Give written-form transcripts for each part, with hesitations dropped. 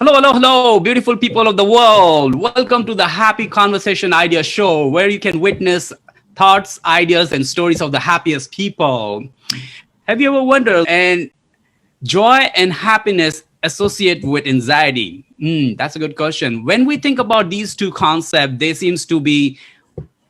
Hello, hello, hello, beautiful people of the world. Welcome to the Happy Conversation Idea Show, where you can witness thoughts, ideas, and stories of the happiest people. Have you ever wondered, and joy and happiness associate with anxiety? That's a good question. When we think about these two concepts, they seems to be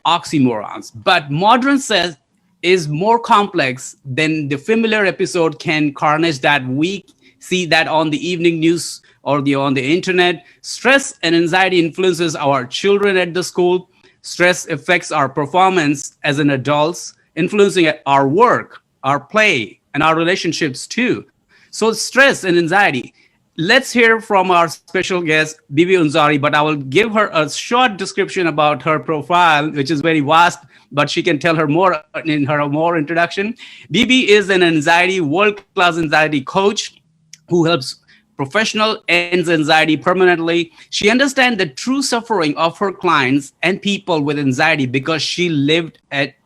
oxymorons. But modern says is more complex than the familiar episode can carnage that we see that on the evening news or the on the internet. Stress and anxiety influences our children at the school. Stress affects our performance as an adults, influencing our work, our play, and our relationships too. So stress and anxiety. Let's hear from our special guest, Bibi Onsori, but I will give her a short description about her profile, which is very vast, but she can tell her more in her more introduction. Bibi is an anxiety, world-class anxiety coach who helps professional ends anxiety permanently. She understands the true suffering of her clients and people with anxiety because she lived at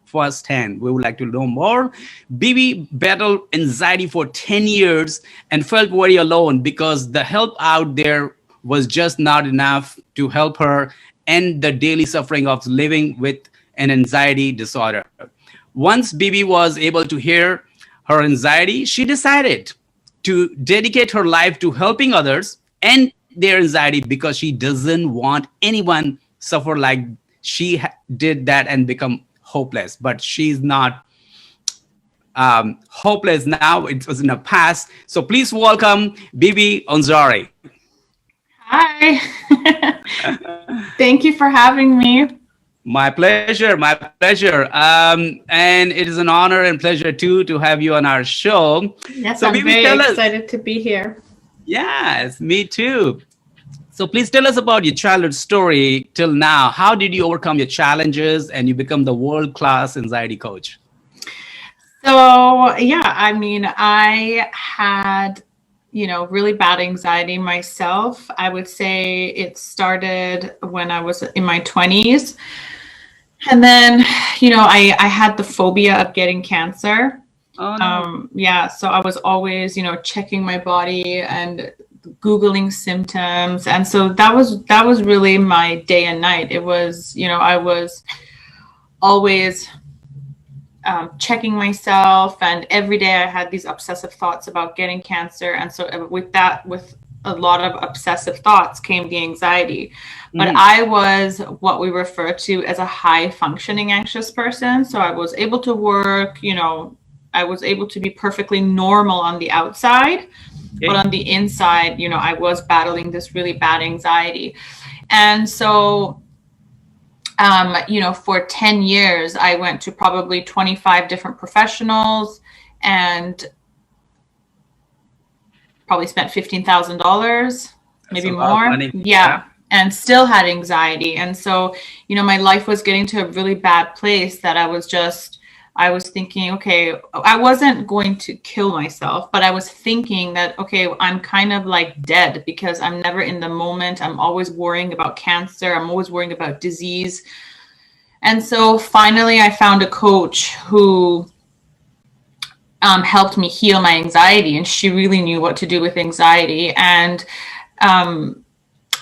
firsthand. We would like to know more. Bibi battled anxiety for 10 years and felt very alone because the help out there was just not enough to help her end the daily suffering of living with an anxiety disorder. Once Bibi was able to hear her anxiety, she decided to dedicate her life to helping others and their anxiety because she doesn't want anyone suffer like she did that and become hopeless. But she's not hopeless now. It was in the past. So please welcome Bibi Onsori. Hi. Thank you for having me. My pleasure, my pleasure. And it is an honor and pleasure too to have you on our show. Yes, So I'm Bibi, very tell us. excited to be here. Yes, me too. So please tell us about your childhood story till now. How did you overcome your challenges and you become the world-class anxiety coach? So, yeah, I mean, I had, really bad anxiety myself. I would say it started when I was in my 20s. And then, I had the phobia of getting cancer. Oh no. Yeah, so I was always, checking my body and Googling symptoms. And so that was really my day and night. It was, I was always checking myself, and every day I had these obsessive thoughts about getting cancer. And so with a lot of obsessive thoughts came the anxiety. But I was what we refer to as a high functioning anxious person. So I was able to work, I was able to be perfectly normal on the outside, but on the inside, I was battling this really bad anxiety. And so for 10 years, I went to probably 25 different professionals and probably spent $15,000, maybe a lot of more. money. Yeah. And still had anxiety. And so, my life was getting to a really bad place that I was thinking, okay, I wasn't going to kill myself, but I was thinking that, okay, I'm kind of like dead because I'm never in the moment. I'm always worrying about cancer. I'm always worrying about disease. And so finally I found a coach who helped me heal my anxiety, and she really knew what to do with anxiety. And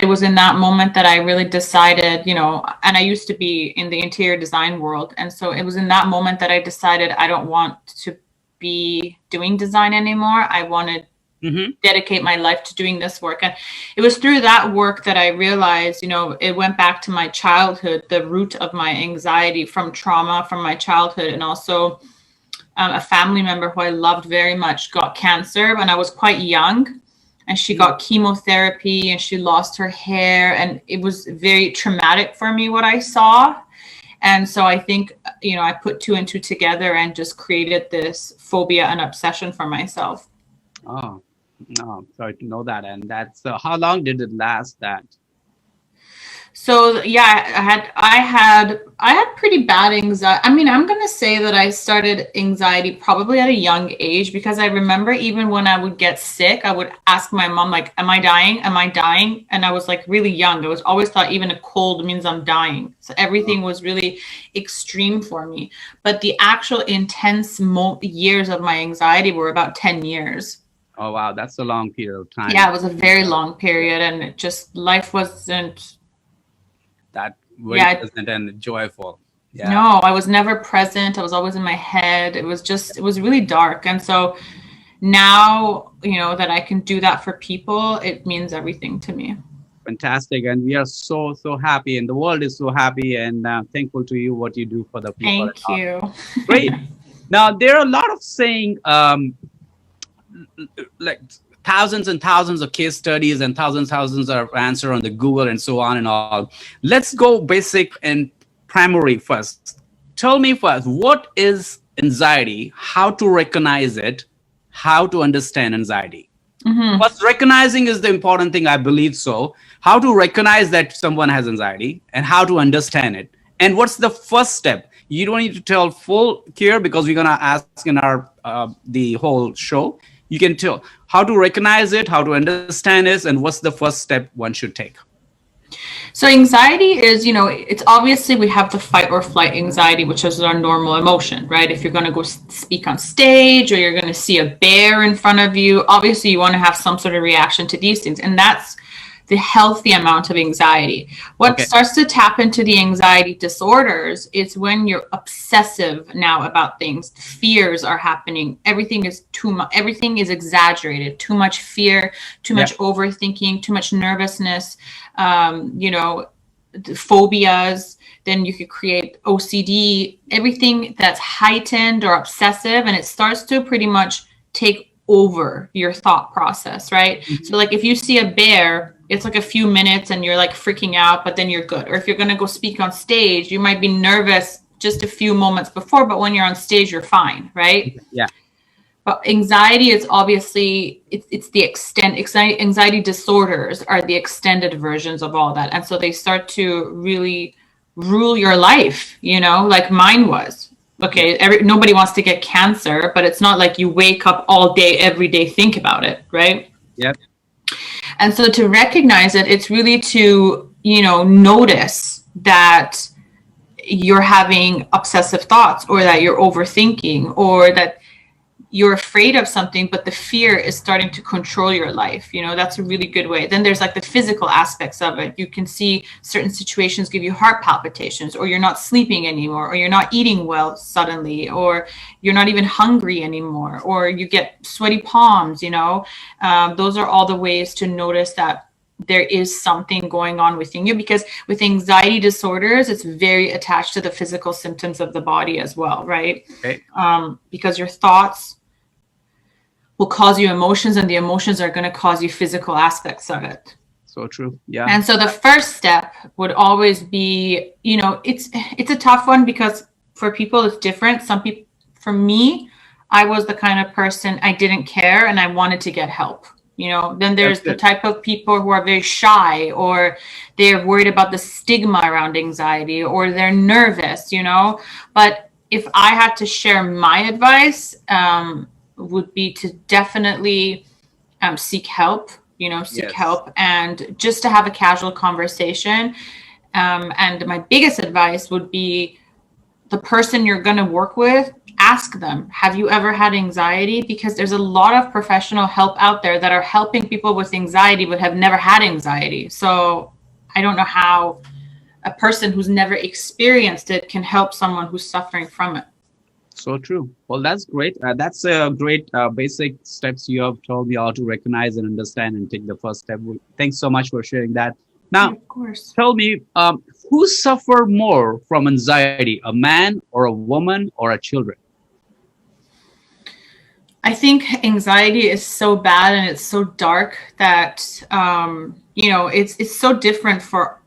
it was in that moment that I really decided, and I used to be in the interior design world. And so it was in that moment that I decided I don't want to be doing design anymore. I wanted to dedicate my life to doing this work. And it was through that work that I realized, it went back to my childhood, the root of my anxiety from trauma from my childhood. And also a family member who I loved very much got cancer when I was quite young. And she got chemotherapy and she lost her hair. And it was very traumatic for me what I saw. And so I think, I put two and two together and just created this phobia and obsession for myself. Oh, no, sorry to know that. And that's how long did it last? That So yeah, I had pretty bad anxiety. I mean, I'm gonna say that I started anxiety probably at a young age, because I remember even when I would get sick, I would ask my mom, like, am I dying? Am I dying? And I was like really young. I was always thought even a cold means I'm dying. So everything was really extreme for me. But the actual intense years of my anxiety were about 10 years. Oh, wow. That's a long period of time. Yeah, it was a very long period, and it just life wasn't. That very Yeah, pleasant and joyful. Yeah. no, I was never present. I was always in my head. It was really dark. And so now, that I can do that for people, it means everything to me. Fantastic. And we are so, so happy. And the world is so happy and thankful to you, what you do for the people. Thank you. Great. Now, there are a lot of saying, like thousands and thousands of case studies and thousands of answer on the Google and so on and all. Let's go basic and primary first. Tell me first, what is anxiety? How to recognize it? How to understand anxiety? First, recognizing is the important thing, I believe so. How to recognize that someone has anxiety and how to understand it. And what's the first step? You don't need to tell full here because we're gonna ask in our the whole show. You can tell how to recognize it, how to understand it, and what's the first step one should take. So anxiety is, it's obviously we have the fight or flight anxiety, which is our normal emotion, right? If you're going to go speak on stage or you're going to see a bear in front of you, obviously you want to have some sort of reaction to these things. And that's the healthy amount of anxiety. What starts to tap into the anxiety disorders is when you're obsessive now about things. Fears are happening. Everything is too much. Everything is exaggerated. Too much fear, too much overthinking, too much nervousness, phobias. Then you could create OCD, everything that's heightened or obsessive, and it starts to pretty much take over your thought process, right? So like if you see a bear, it's like a few minutes and you're like freaking out, but then you're good. Or if you're going to go speak on stage, you might be nervous just a few moments before, but when you're on stage, you're fine, right? Yeah. But anxiety is obviously, it's the extent, anxiety disorders are the extended versions of all that. And so they start to really rule your life, like mine was. Okay, nobody wants to get cancer, but it's not like you wake up all day, every day, think about it, right? Yep. And so to recognize it, it's really to, notice that you're having obsessive thoughts or that you're overthinking or that you're afraid of something, but the fear is starting to control your life. That's a really good way. Then there's like the physical aspects of it. You can see certain situations give you heart palpitations, or you're not sleeping anymore, or you're not eating well suddenly, or you're not even hungry anymore, or you get sweaty palms, those are all the ways to notice that there is something going on within you, because with anxiety disorders, it's very attached to the physical symptoms of the body as well, right? Okay. Because your thoughts will cause you emotions, and the emotions are going to cause you physical aspects of it. So true. Yeah. And so the first step would always be, it's a tough one because for people it's different. Some people, for me, I was the kind of person, I didn't care and I wanted to get help. Then there's the type of people who are very shy, or they're worried about the stigma around anxiety, or they're nervous, But if I had to share my advice, would be to definitely seek help, help, and just to have a casual conversation. And my biggest advice would be the person you're going to work with, ask them, have you ever had anxiety? Because there's a lot of professional help out there that are helping people with anxiety but have never had anxiety. So I don't know how a person who's never experienced it can help someone who's suffering from it. So true. Well, that's great. That's a great basic steps you have told me how to recognize and understand and take the first step. Thanks so much for sharing that. Now, of course. Tell me, who suffer more from anxiety, a man or a woman or a children? I think anxiety is so bad and it's so dark that, it's so different for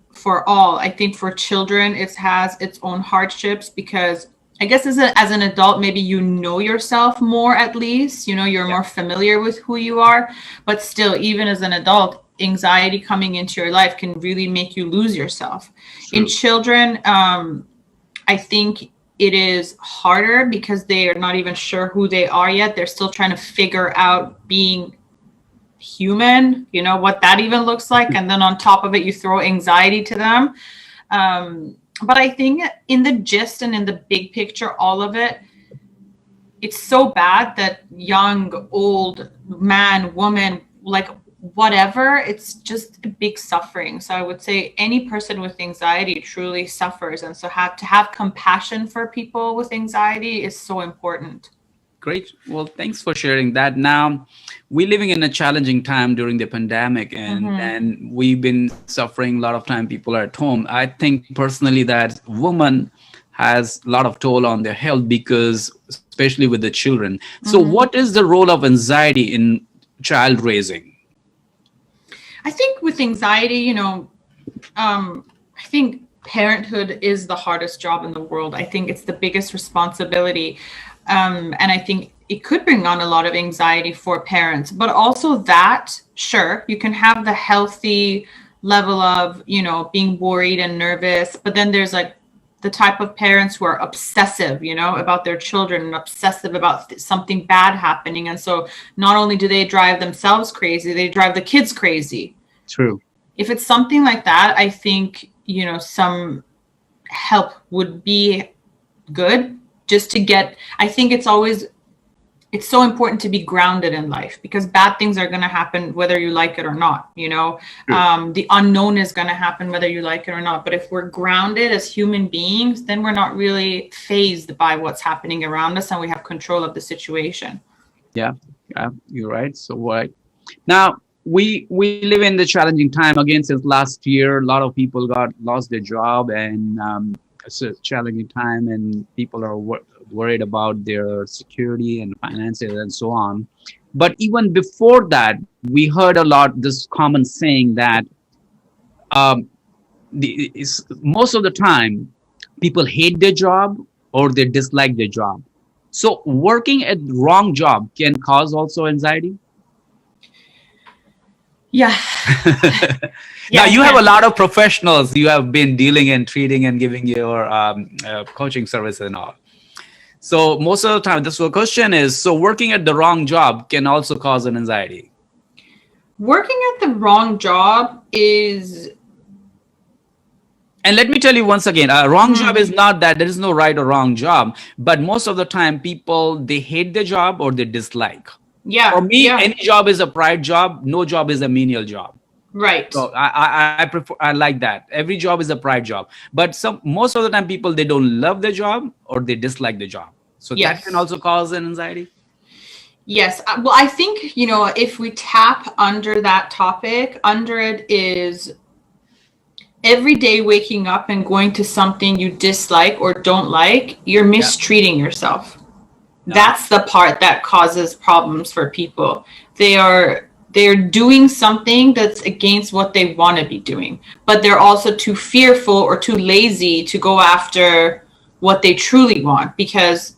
all. I think for children, it has its own hardships because I guess as an adult, maybe yourself more, at least, you're more familiar with who you are, but still, even as an adult, anxiety coming into your life can really make you lose yourself. True. In children, I think it is harder because they are not even sure who they are yet. They're still trying to figure out being human, what that even looks like. And then on top of it, you throw anxiety to them. But I think in the gist and in the big picture, all of it, it's so bad that young, old, man, woman, like whatever, it's just a big suffering. So I would say any person with anxiety truly suffers. And so to have compassion for people with anxiety is so important. Great. Well, thanks for sharing that. Now, we're living in a challenging time during the pandemic, and we've been suffering a lot of time. People are at home. I think personally that woman has a lot of toll on their health because, especially with the children. So, what is the role of anxiety in child raising? I think with anxiety, I think parenthood is the hardest job in the world. I think it's the biggest responsibility. And I think it could bring on a lot of anxiety for parents, but also that, sure, you can have the healthy level of, being worried and nervous, but then there's like the type of parents who are obsessive, about their children and obsessive about something bad happening. And so not only do they drive themselves crazy, they drive the kids crazy. True. If it's something like that, I think, some help would be good. Just to I think it's so important to be grounded in life, because bad things are going to happen whether you like it or not. The unknown is going to happen whether you like it or not. But if we're grounded as human beings, then we're not really fazed by what's happening around us, and we have control of the situation. Yeah, you're right. So now we live in the challenging time again. Since last year, a lot of people lost their job, and it's a challenging time, and people are worried about their security and finances and so on. But even before that, we heard a lot this common saying that most of the time people hate their job or they dislike their job. So working at the wrong job can cause also anxiety. Yeah. Now you have a lot of professionals you have been dealing and treating and giving your coaching service and all. So most of the time, this question is, so working at the wrong job can also cause an anxiety. Working at the wrong job is... And let me tell you once again, a wrong job is not that there is no right or wrong job, but most of the time people, they hate their job or they dislike. Yeah. For me, any job is a pride job. No job is a menial job. Right. So I like that. Every job is a pride job. But most of the time people, they don't love their job or they dislike the job. So that can also cause an anxiety. Yes. Well, I think, if we tap under that topic, under it is every day waking up and going to something you dislike or don't like, you're mistreating yourself. That's the part that causes problems for people. They're doing something that's against what they want to be doing, but they're also too fearful or too lazy to go after what they truly want because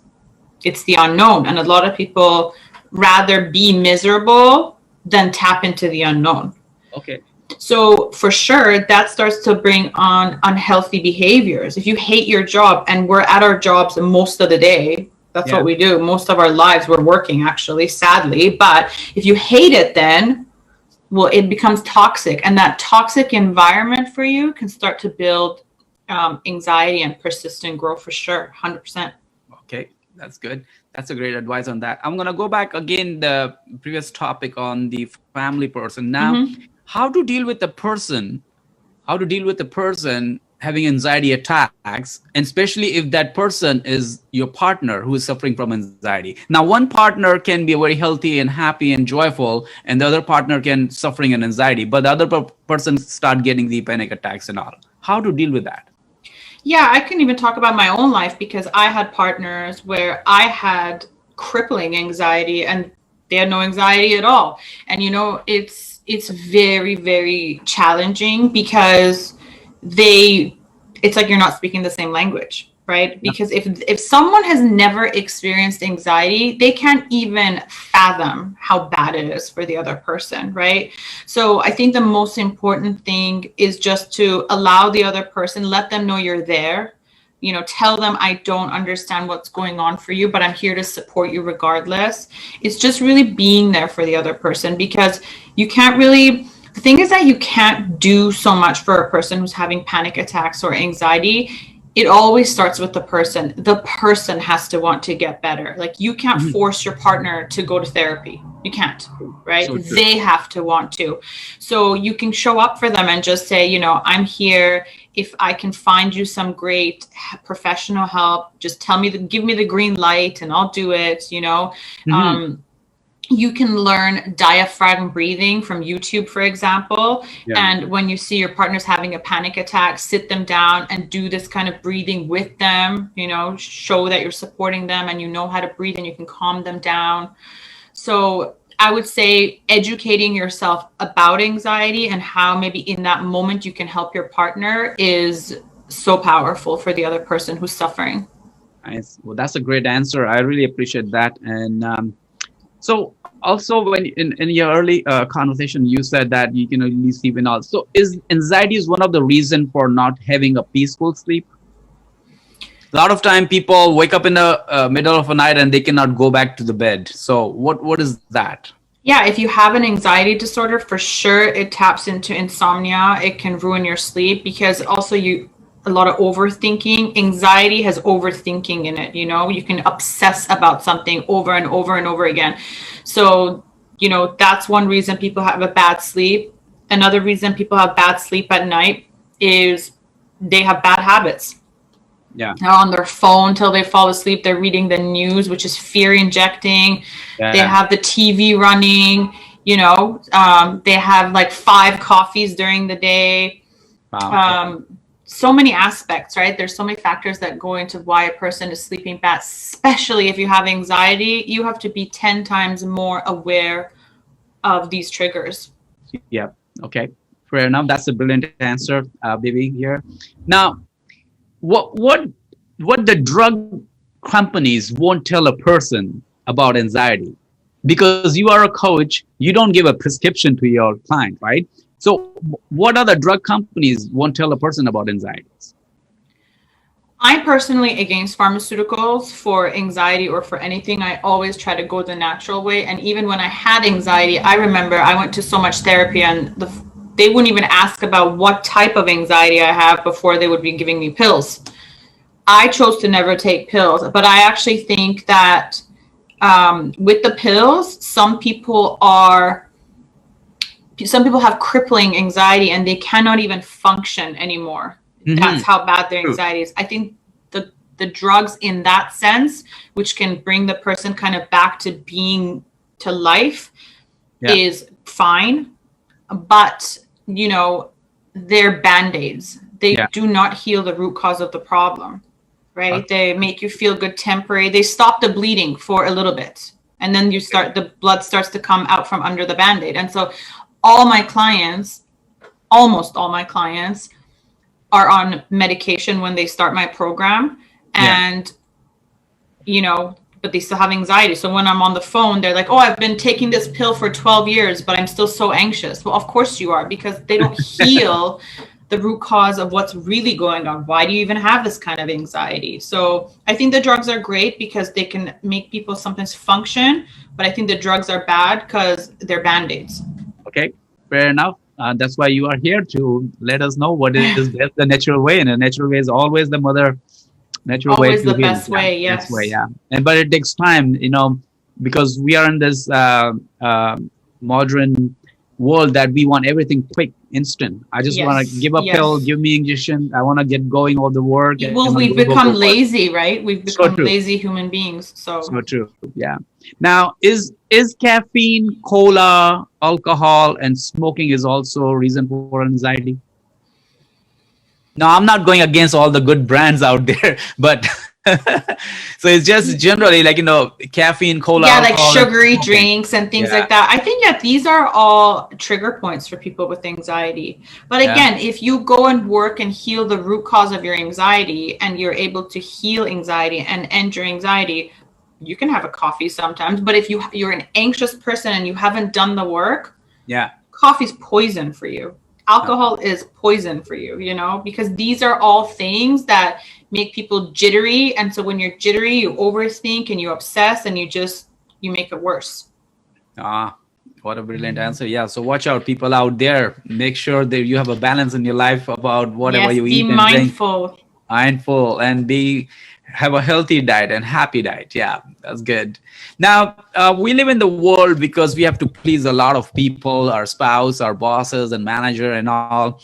it's the unknown. And a lot of people rather be miserable than tap into the unknown. Okay. So for sure, that starts to bring on unhealthy behaviors. If you hate your job, and we're at our jobs most of the day, that's what we do. Most of our lives we're working, actually, sadly. But if you hate it, then, well, it becomes toxic. And that toxic environment for you can start to build anxiety and persistent growth for sure. 100%. Okay, that's good. That's a great advice on that. I'm going to go back again, the previous topic on the family person. Now, how to deal with the person having anxiety attacks, and especially if that person is your partner who is suffering from anxiety. Now, one partner can be very healthy and happy and joyful, and the other partner can suffering an anxiety, but the other person start getting the panic attacks and all. How to deal with that? Yeah, I can even talk about my own life because I had partners where I had crippling anxiety and they had no anxiety at all. And, it's very, very challenging because it's like you're not speaking the same language, right? Because if someone has never experienced anxiety, they can't even fathom how bad it is for the other person, right? So I think the most important thing is just to allow the other person, let them know you're there, tell them, I don't understand what's going on for you, but I'm here to support you regardless. It's just really being there for the other person, because the thing is that you can't do so much for a person who's having panic attacks or anxiety it always starts with the person. The person has to want to get better. Like, you can't force your partner to go to therapy. You can't, right? So true. They have to want to. So you can show up for them and just say, you know, I'm here. If I can find you some great professional help, just give me the green light and I'll do it, you know. You can learn diaphragm breathing from YouTube, for example. Yeah. And when you see your partner's having a panic attack, sit them down and do this kind of breathing with them, you know, show that you're supporting them and you know how to breathe and you can calm them down. So I would say educating yourself about anxiety and how maybe in that moment you can help your partner is so powerful for the other person who's suffering. Nice. Well, that's a great answer. I really appreciate that. And so also when in your early conversation, you said that you can only sleep and all. So is anxiety is one of the reason for not having a peaceful sleep? A lot of time people wake up in the middle of a night and they cannot go back to the bed. So what is that? Yeah, if you have an anxiety disorder, for sure it taps into insomnia. It can ruin your sleep because also a lot of overthinking. Anxiety has overthinking in it, you know. You can obsess about something over and over and over again. So, you know, that's one reason people have a bad sleep. Another reason people have bad sleep at night is they have bad habits. Yeah. They're on their phone till they fall asleep. They're reading the news, which is fear injecting. Yeah. They have the TV running, you know, they have like 5 coffees during the day. Wow. So many aspects, right? There's so many factors that go into why a person is sleeping bad, especially if you have anxiety. You have to be 10 times more aware of these triggers. Yeah. Okay. Fair enough. That's a brilliant answer, Bibi here. Now, what the drug companies won't tell a person about anxiety, because you are a coach, you don't give a prescription to your client, right? So what other drug companies won't tell a person about anxieties? I'm personally against pharmaceuticals for anxiety or for anything. I always try to go the natural way. And even when I had anxiety, I remember I went to so much therapy and they wouldn't even ask about what type of anxiety I have before they would be giving me pills. I chose to never take pills, but I actually think that with the pills, some people have crippling anxiety and they cannot even function anymore. That's how bad their anxiety is. I think the drugs in that sense, which can bring the person kind of back to being to life, is fine. But, you know, they're band-aids. They do not heal the root cause of the problem, right? They make you feel good temporary. They stop the bleeding for a little bit. And then the blood starts to come out from under the band-aid. And so almost all my clients are on medication when they start my program. And, you know, but they still have anxiety. So when I'm on the phone, they're like, oh, I've been taking this pill for 12 years, but I'm still so anxious. Well, of course you are, because they don't heal the root cause of what's really going on. Why do you even have this kind of anxiety? So I think the drugs are great because they can make people sometimes function, but I think the drugs are bad because they're band-aids. Okay, fair enough. That's why you are here, to let us know what is the natural way. And the natural way is always the natural way. Always the best way, yes. Best way, yeah. But it takes time, you know, because we are in this modern world that we want everything quick, instant. I just want to give a pill, give me injection. I want to get going all the work. Well, we've become lazy, right? We've become lazy human beings. So true. Yeah. Now, is caffeine, cola, alcohol, and smoking is also a reason for anxiety? No, I'm not going against all the good brands out there, but so it's just generally like, you know, caffeine, cola, like sugary drinks and things like that. I think these are all trigger points for people with anxiety. But again, if you go and work and heal the root cause of your anxiety and you're able to heal anxiety and end your anxiety, you can have a coffee sometimes. But if you're an anxious person and you haven't done the work, coffee's poison for you. Alcohol is poison for you, you know, because these are all things that make people jittery. And so when you're jittery, you overthink and you obsess and you make it worse. What a brilliant answer. Yeah. So watch out, people out there. Make sure that you have a balance in your life about whatever you eat. Be mindful. mindful, and be have a healthy diet and happy diet. Yeah, that's good. Now, we live in the world because we have to please a lot of people, our spouse, our bosses and manager and all.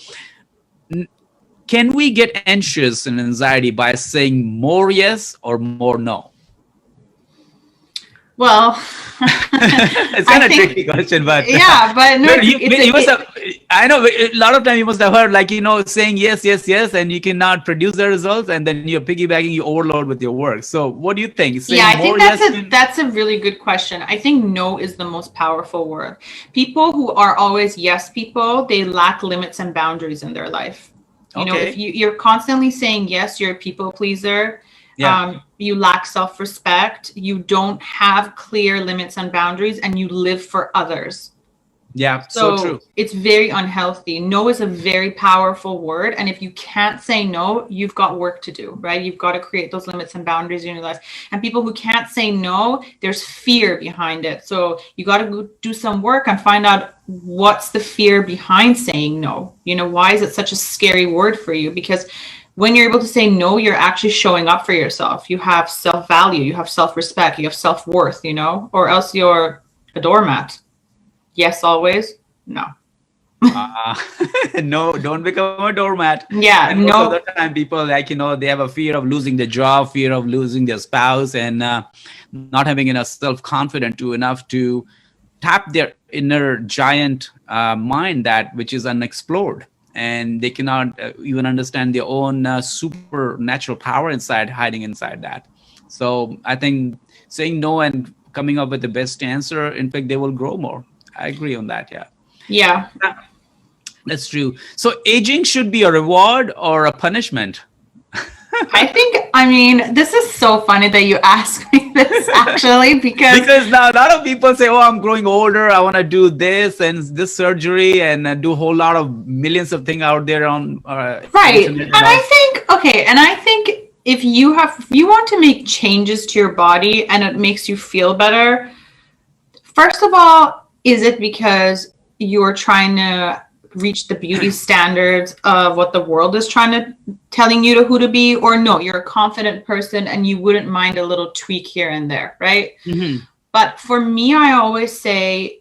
Can we get anxious and anxiety by saying more yes or more no? Well, It's I kind of think, tricky question, but yeah, but no, but you must it, have. I know a lot of time you must have heard, like, saying yes, yes, yes, and you cannot produce the results, and then you're piggybacking, you overload with your work. So, what do you think? yeah, Saying I more think yes can. that's a really good question. I think no is the most powerful word. People who are always yes people, they lack limits and boundaries in their life. If Okay. you're constantly saying yes, you're a people pleaser. Yeah. You lack self-respect. You don't have clear limits and boundaries, and you live for others. Yeah. So true. So it's very unhealthy. No is a very powerful word. And if you can't say no, you've got work to do, right? You've got to create those limits and boundaries in your life. And people who can't say no, there's fear behind it. So you got to go do some work and find out what's the fear behind saying no. Why is it such a scary word for you? Because when you're able to say no, you're actually showing up for yourself. You have self-value, you have self-respect, you have self-worth, or else you're a doormat. Yes, always. No. Uh, no, don't become a doormat. Yeah, And most of the no. time, people, like, they have a fear of losing their job, fear of losing their spouse, and not having enough self-confidence enough to tap their inner giant mind, that which is unexplored, and they cannot even understand their own supernatural power hiding inside that. So I think saying no and coming up with the best answer, in fact, they will grow more. I agree on that. Yeah. Yeah. That's true. So aging should be a reward or a punishment? This is so funny that you asked me this actually, Because now a lot of people say, "Oh, I'm growing older. I want to do this and this surgery and do a whole lot of millions of things out there on right. internet And and all." I think if you want to make changes to your body and it makes you feel better, first of all, is it because you're trying to reach the beauty standards of what the world is telling you who to be, or no, you're a confident person and you wouldn't mind a little tweak here and there, right? Mm-hmm. But for me, I always say,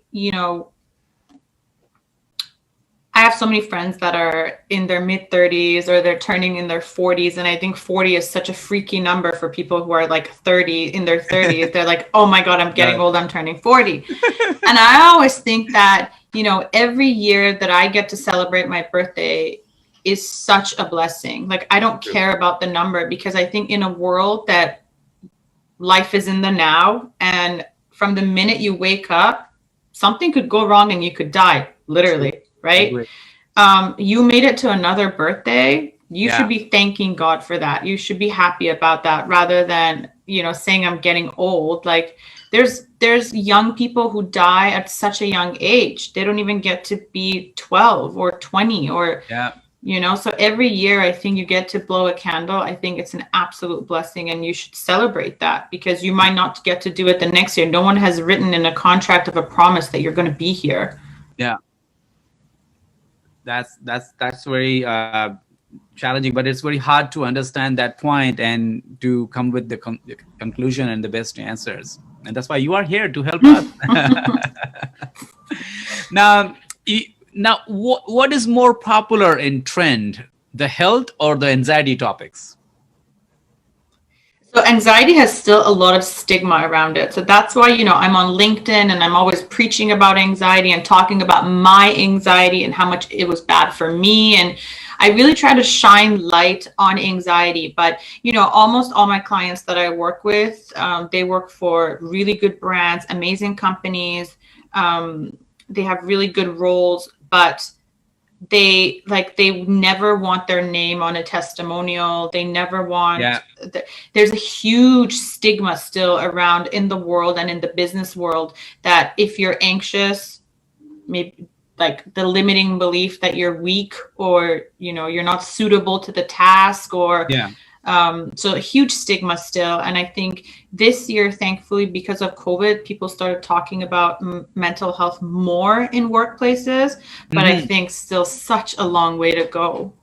I have so many friends that are in their mid 30s or they're turning in their 40s. And I think 40 is such a freaky number for people who are like 30 in their 30s. They're like, oh my God, I'm getting old. I'm turning 40. And I always think that, every year that I get to celebrate my birthday is such a blessing. Like, I don't care about the number, because I think in a world that life is in the now, and from the minute you wake up, something could go wrong and you could die, literally. Right? You made it to another birthday. You should be thanking God for that. You should be happy about that, rather than, saying I'm getting old. Like, there's young people who die at such a young age. They don't even get to be 12 or 20 or, so every year I think you get to blow a candle. I think it's an absolute blessing, and you should celebrate that, because you might not get to do it the next year. No one has written in a contract of a promise that you're going to be here. Yeah. That's very challenging, but it's very hard to understand that point and to come with the conclusion and the best answers. And that's why you are here to help us. Now, what is more popular in trend, the health or the anxiety topics? So anxiety has still a lot of stigma around it. So that's why, I'm on LinkedIn and I'm always preaching about anxiety and talking about my anxiety and how much it was bad for me. And I really try to shine light on anxiety. But, almost all my clients that I work with, they work for really good brands, amazing companies. They have really good roles, but they never want their name on a testimonial. They never want, there's a huge stigma still around in the world and in the business world, that if you're anxious, maybe like the limiting belief that you're weak, or, you're not suitable to the task, or, so a huge stigma still. And I think this year, thankfully, because of COVID, people started talking about mental health more in workplaces, but I think still such a long way to go.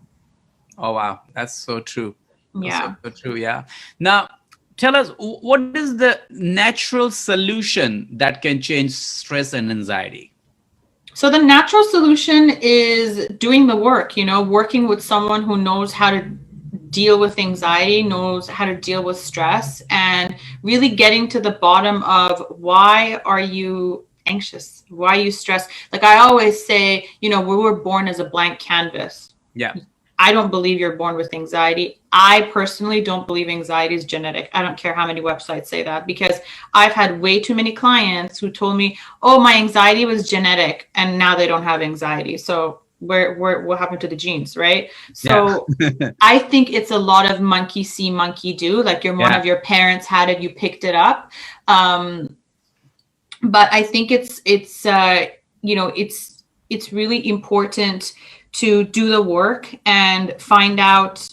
Oh, wow. That's so true. Yeah. So true. Yeah. Now, tell us, what is the natural solution that can change stress and anxiety? So the natural solution is doing the work, working with someone who knows how to deal with anxiety, knows how to deal with stress, and really getting to the bottom of why are you anxious? Why are you stressed? Like I always say, we were born as a blank canvas. Yeah. I don't believe you're born with anxiety. I personally don't believe anxiety is genetic. I don't care how many websites say that, because I've had way too many clients who told me, oh, my anxiety was genetic, and now they don't have anxiety. So what happened to the genes, right? So Yeah. I think it's a lot of monkey see, monkey do. Like one of your parents had it, you picked it up. But I think it's really important to do the work and find out.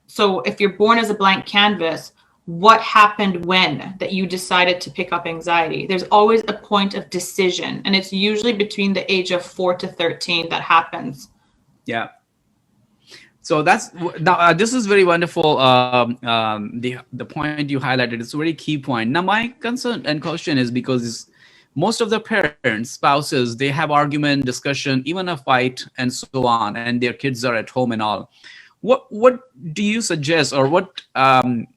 So if you're born as a blank canvas, what happened when that you decided to pick up anxiety? There's always a point of decision, and it's usually between the age of 4 to 13 that happens. Yeah. So that's now. This is very wonderful. The point you highlighted is a very key point. Now, my concern and question is because most of the parents, spouses, they have argument, discussion, even a fight, and so on, and their kids are at home and all. What do you suggest, or what kind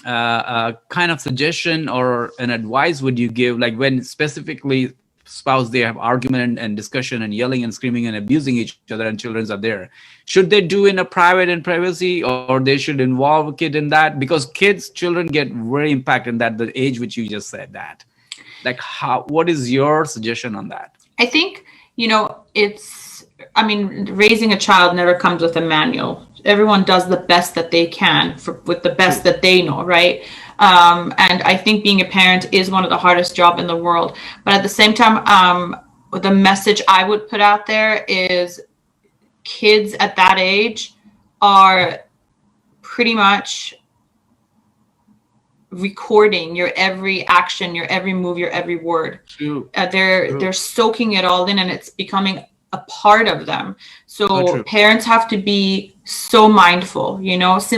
of suggestion or an advice would you give, like when specifically spouse, they have argument and discussion and yelling and screaming and abusing each other, and children are there? Should they do in a private and privacy, or they should involve a kid in that? Because children get very impacted in that, the age which you just said that. Like what is your suggestion on that? I think, raising a child never comes with a manual. Everyone does the best that they can with the best that they know, right? And I think being a parent is one of the hardest jobs in the world. But at the same time, the message I would put out there is kids at that age are pretty much recording your every action, your every move, your every word. They're soaking it all in, and it's becoming a part of them. So parents have to be so mindful,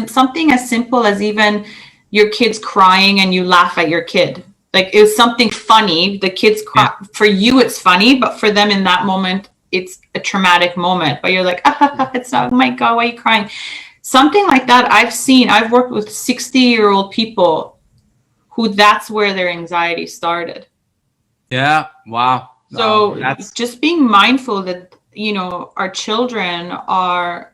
something as simple as even your kid's crying and you laugh at your kid. Like it's something funny. The kids cry. Yeah. For you, it's funny, but for them in that moment, it's a traumatic moment. But you're like, it's not, oh my God, why are you crying? Something like that. I've worked with 60-year-old people who that's where their anxiety started. Yeah. Wow. So just being mindful that, our children are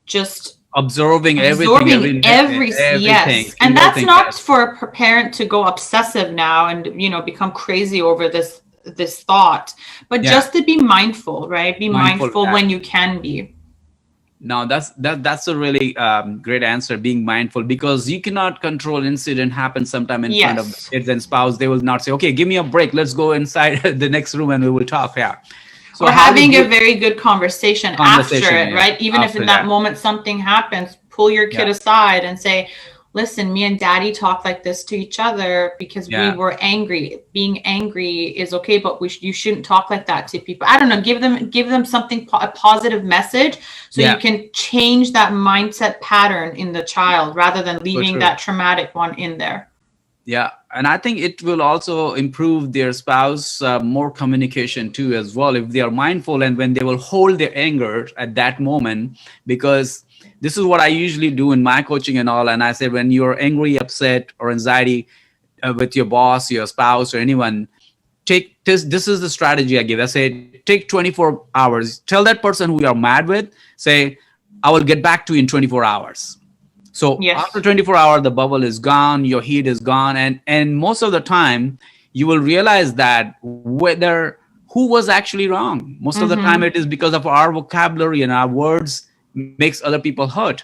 just absorbing everything. Yes. And that's not for a parent to go obsessive now and, become crazy over this thought, but just to be mindful, right? Be mindful when you can be. No, that's a really great answer, being mindful, because you cannot control incident happens sometime in front of the kids and spouse. They will not say, okay, give me a break. Let's go inside the next room and we will talk. Yeah. So or having a very good conversation after it, right? Even if in that moment something happens, pull your kid aside and say, listen, me and daddy talk like this to each other because we were angry. Being angry is okay, but you shouldn't talk like that to people. I don't know. Give them something, a positive message, so you can change that mindset pattern in the child rather than leaving that traumatic one in there. Yeah. And I think it will also improve their spouse more communication too, as well, if they are mindful and when they will hold their anger at that moment. Because this is what I usually do in my coaching and all. And I say, when you're angry, upset, or anxiety with your boss, your spouse, or anyone, take this. This is the strategy I give. I say, take 24 hours. Tell that person who you're mad with, say, I will get back to you in 24 hours. So after 24 hours, the bubble is gone, your heat is gone. And most of the time, you will realize that who was actually wrong. Most of the time, it is because of our vocabulary and our words makes other people hurt.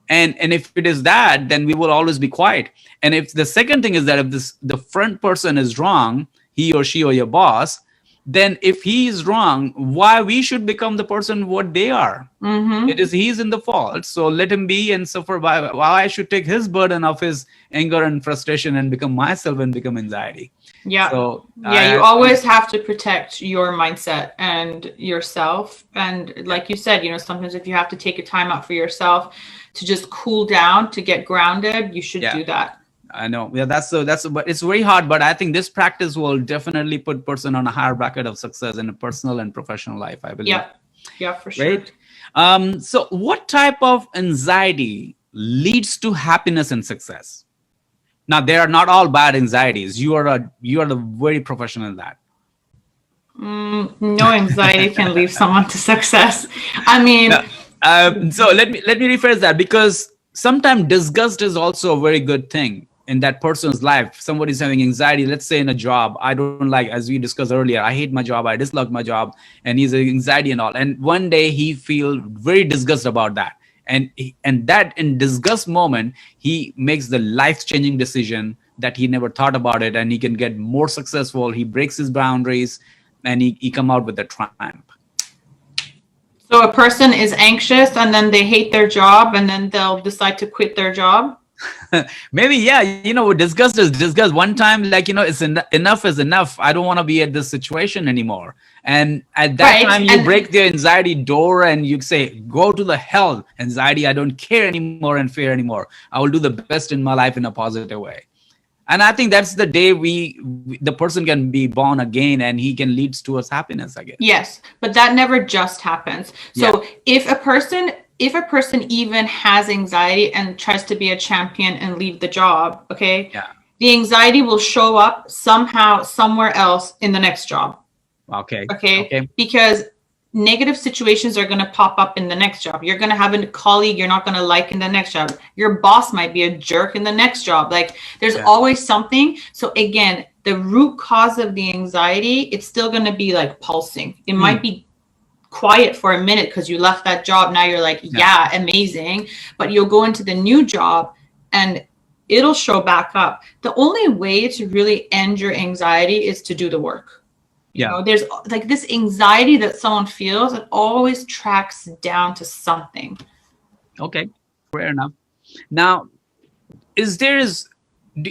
And if it is that, then we will always be quiet. And if the second thing is that if the front person is wrong, he or she or your boss, then if he is wrong, why we should become the person what they are? It is he's in the fault. So let him be and suffer. Why I should take his burden of his anger and frustration and become myself and become anxiety. Yeah. So Yeah, you always have to protect your mindset and yourself. And like you said, sometimes if you have to take a time out for yourself to just cool down, to get grounded, you should do that. I know. Yeah, but it's very hard. But I think this practice will definitely put person on a higher bracket of success in a personal and professional life, I believe. Yeah. Yeah, for sure. Right. So what type of anxiety leads to happiness and success? Now, they are not all bad anxieties. You are the very professional in that. No anxiety can lead someone to success. I mean, so let me rephrase that, because sometimes disgust is also a very good thing in that person's life. Somebody's having anxiety, let's say in a job. I don't like, as we discussed earlier, I hate my job, I dislike my job, and he's anxiety and all. And one day he feel very disgust about that. And that in disgust moment, he makes the life-changing decision that he never thought about it, and he can get more successful. He breaks his boundaries, and he come out with a triumph. So a person is anxious and then they hate their job and then they'll decide to quit their job. Maybe, yeah. Disgust is disgust. One time, like, it's enough is enough. I don't want to be at this situation anymore. And at that time, you break the anxiety door and you say, go to the hell, anxiety. I don't care anymore and fear anymore. I will do the best in my life in a positive way. And I think that's the day the person can be born again and he can lead towards happiness, I guess. Yes, but that never just happens. So if a person even has anxiety and tries to be a champion and leave the job, okay? Yeah. The anxiety will show up somehow, somewhere else in the next job. Okay. Because negative situations are going to pop up in the next job. You're going to have a colleague you're not going to like in the next job. Your boss might be a jerk in the next job. Like, there's always something. So again, the root cause of the anxiety, it's still going to be like pulsing. It might be quiet for a minute because you left that job. Now you're like, amazing. But you'll go into the new job and it'll show back up. The only way to really end your anxiety is to do the work. There's like this anxiety that someone feels, it always tracks down to something. Okay, fair enough. Now,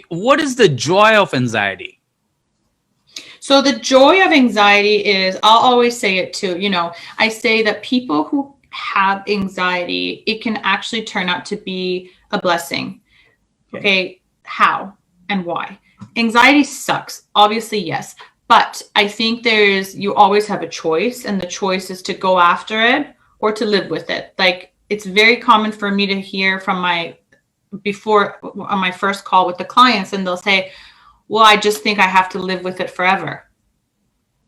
what is the joy of anxiety? So the joy of anxiety is, I'll always say it too, I say that people who have anxiety, it can actually turn out to be a blessing. Okay, how and why? Anxiety sucks, obviously, yes. But I think you always have a choice, and the choice is to go after it or to live with it. Like, it's very common for me to hear from on my first call with the clients, and they'll say, well, I just think I have to live with it forever.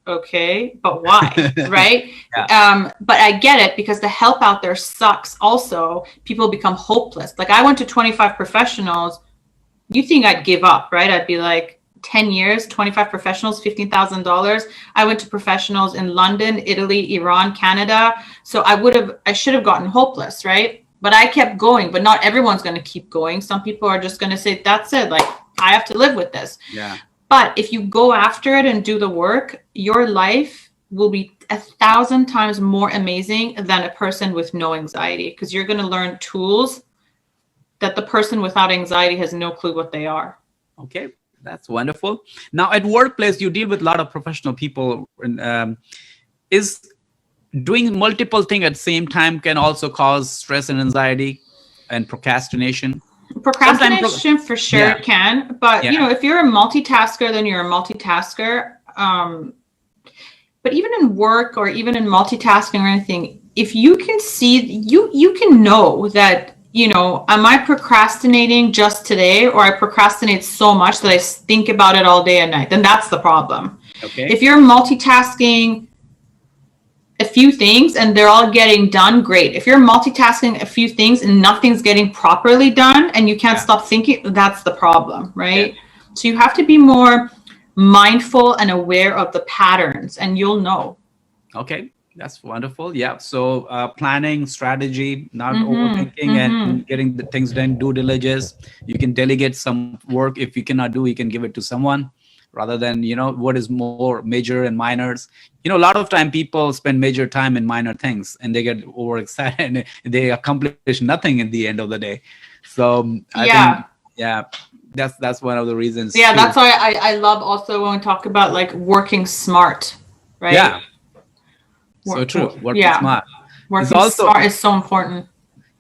Okay, but why? Right? But I get it, because the help out there sucks also. People become hopeless. Like, I went to 25 professionals. You think I'd give up, right? I'd be like, 10 years, 25 professionals, $15,000. I went to professionals in London, Italy, Iran, Canada. So I should have gotten hopeless, right? But I kept going. But not everyone's going to keep going. Some people are just going to say, that's it. Like, I have to live with this. Yeah. But if you go after it and do the work, your life will be 1,000 times more amazing than a person with no anxiety, because you're going to learn tools that the person without anxiety has no clue what they are. Okay. That's wonderful. Now, at workplace, you deal with a lot of professional people. Is doing multiple things at the same time can also cause stress and anxiety and procrastination? Procrastination for sure can. But, if you're a multitasker, then you're a multitasker. But even in work or even in multitasking or anything, if you can see, you can know that, am I procrastinating just today, or I procrastinate so much that I think about it all day and night? Then that's the problem. Okay. If you're multitasking a few things and they're all getting done, great. If you're multitasking a few things and nothing's getting properly done and you can't stop thinking, that's the problem, right? Yeah. So you have to be more mindful and aware of the patterns, and you'll know. Okay. That's wonderful. Yeah. So planning, strategy, not overthinking, and getting the things done, due diligence. You can delegate some work. If you cannot do, you can give it to someone, rather than, what is more major and minors. A lot of time people spend major time in minor things and they get overexcited and they accomplish nothing at the end of the day. So I think, That's one of the reasons. Yeah, too. that's why I love also when we talk about like working smart, right? Yeah. So true. Working yeah. smart. Working also smart is so important.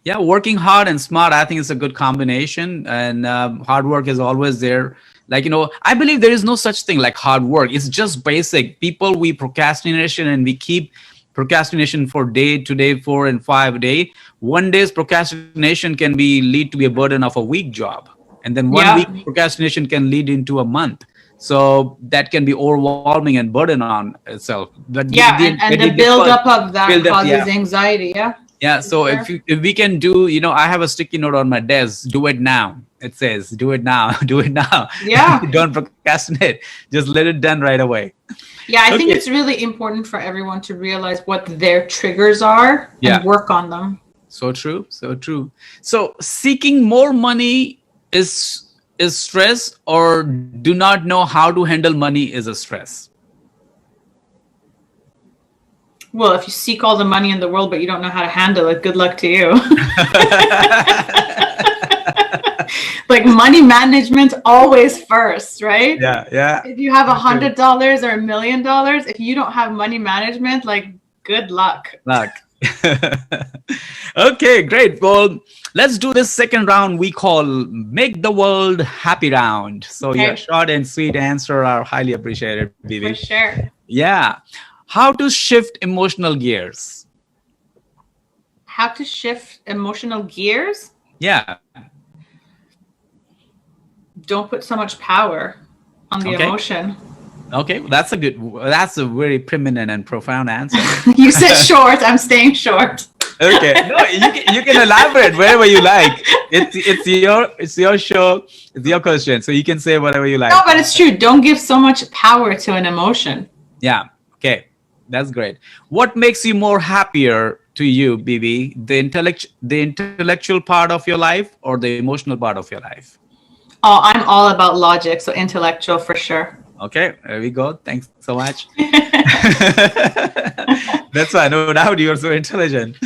Yeah, working hard and smart, I think it's a good combination. And hard work is always there. Like, I believe there is no such thing like hard work. It's just basic. People, we procrastination and we keep procrastination for day to day, 4 and 5 day. One day's procrastination can be lead to be a burden of a week job. And then one week procrastination can lead into a month. So that can be overwhelming and burden on itself. But and the build-up of that causes anxiety. Yeah. So if we can do, I have a sticky note on my desk. Do it now. It says, do it now. Do it now. Yeah. Don't procrastinate. Just let it done right away. Yeah, I think it's really important for everyone to realize what their triggers are and work on them. So true. So true. So seeking more money is stress, or do not know how to handle money is a stress? Well, if you seek all the money in the world, but you don't know how to handle it, good luck to you. Like money management always first, right? Yeah. If you have $100 or $1 million, if you don't have money management, like good luck. Okay, great. Well, let's do this second round we call Make the World Happy Round. So your short and sweet answer are highly appreciated, Bibi. For sure. Yeah. How to shift emotional gears? How to shift emotional gears? Yeah. Don't put so much power on the emotion. Okay, that's a very preeminent and profound answer. You said short, I'm staying short. Okay, no, you can elaborate wherever you like. It's your show, it's your question, so you can say whatever you like. No, but it's true. Don't give so much power to an emotion. Yeah. Okay, that's great. What makes you more happier to you, Bibi? The intellectual part of your life or the emotional part of your life? Oh, I'm all about logic, so intellectual for sure. Okay, there we go. Thanks so much. That's why, no doubt you're so intelligent.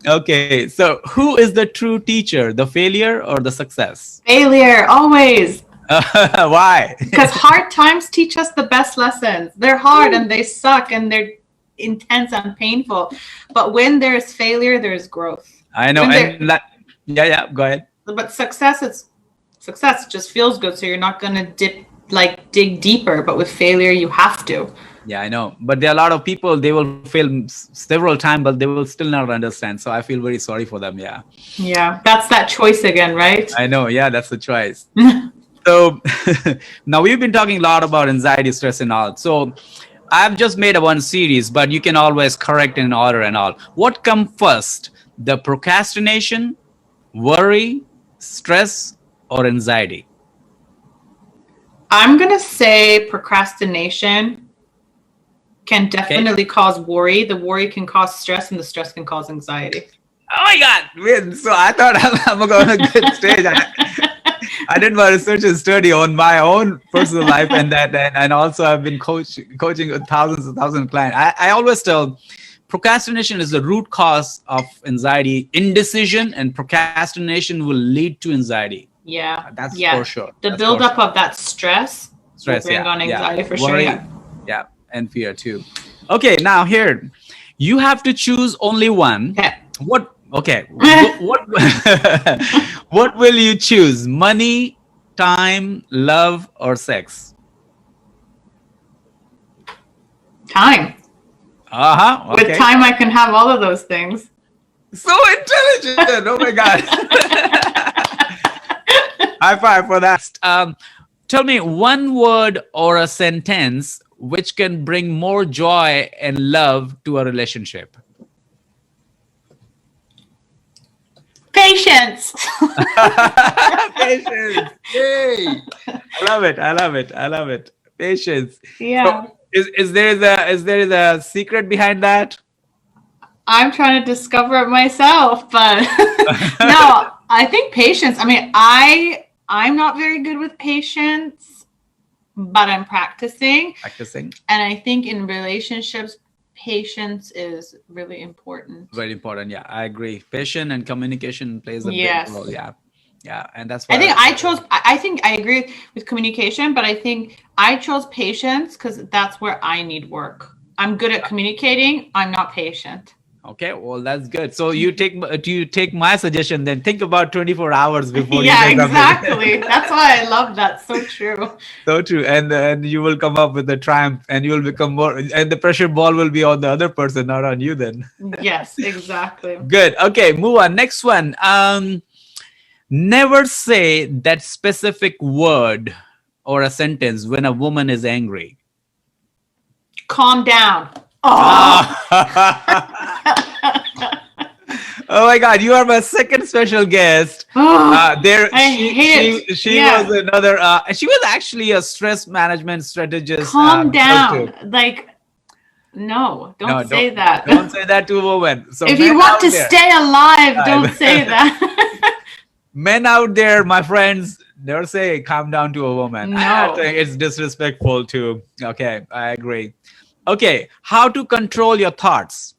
Okay, so who is the true teacher, the failure or the success? Failure, always. Why? Because hard times teach us the best lessons. They're hard and they suck and they're intense and painful. But when there's failure, there's growth. I know. Yeah, go ahead. But success just feels good. So you're not going to dig deeper. But with failure, you have to. Yeah, I know. But there are a lot of people, they will fail several times, but they will still not understand. So I feel very sorry for them. Yeah. Yeah, that's that choice again, right? I know. Yeah, that's the choice. So now we've been talking a lot about anxiety, stress and all. So I've just made one series, but you can always correct in order and all. What comes first? The procrastination, worry, stress, or anxiety? I'm going to say procrastination can definitely cause worry. The worry can cause stress and the stress can cause anxiety. Oh my God. So I thought I'm going on a good stage. I did my research and study on my own personal life and also I've been coaching thousands and thousands of clients. I always tell procrastination is the root cause of anxiety. Indecision and procrastination will lead to anxiety. Yeah. That's for sure. The buildup of that stress will bring on anxiety for worry, sure. Yeah. And fear too. Okay. Now here, you have to choose only one. Okay. What what will you choose? Money, time, love, or sex? Time. Okay. With time, I can have all of those things. So intelligent. Oh my God. High five for that. Tell me one word or a sentence which can bring more joy and love to a relationship. Patience. Patience. Yay. I love it. Patience. Yeah. So is there a secret behind that? I'm trying to discover it myself, but no, I think patience. I mean, I'm not very good with patience, but I'm practicing. And I think in relationships, patience is really important. Very important. Yeah, I agree. Patience and communication plays a big role. Yeah. Yeah, and that's I why think I chose, I think I agree with communication, but I think I chose patience because that's where I need work. I'm good at communicating. I'm not patient. okay, well, that's good. So you take my suggestion, then think about 24 hours before you Yeah, say something. exactly. That's why I love that. So true. So true. And you will come up with a triumph and you will become more, and the pressure ball will be on the other person, not on you then. Yes, exactly. Good. Okay, move on. Next one. Never say that specific word or a sentence when a woman is angry. Calm down. Oh, Ah. Oh my God, you are my second special guest. oh, There, I hate it. she was Yeah. another. She was actually a stress management strategist. Calm Close to. down. Like, no, No, don't say that. don't say that to a woman. So If men you want out to there, stay alive, don't say that. men out there, my friends, never say calm down to a woman. I No. think it's disrespectful to. Okay, I agree. Okay, how to control your thoughts?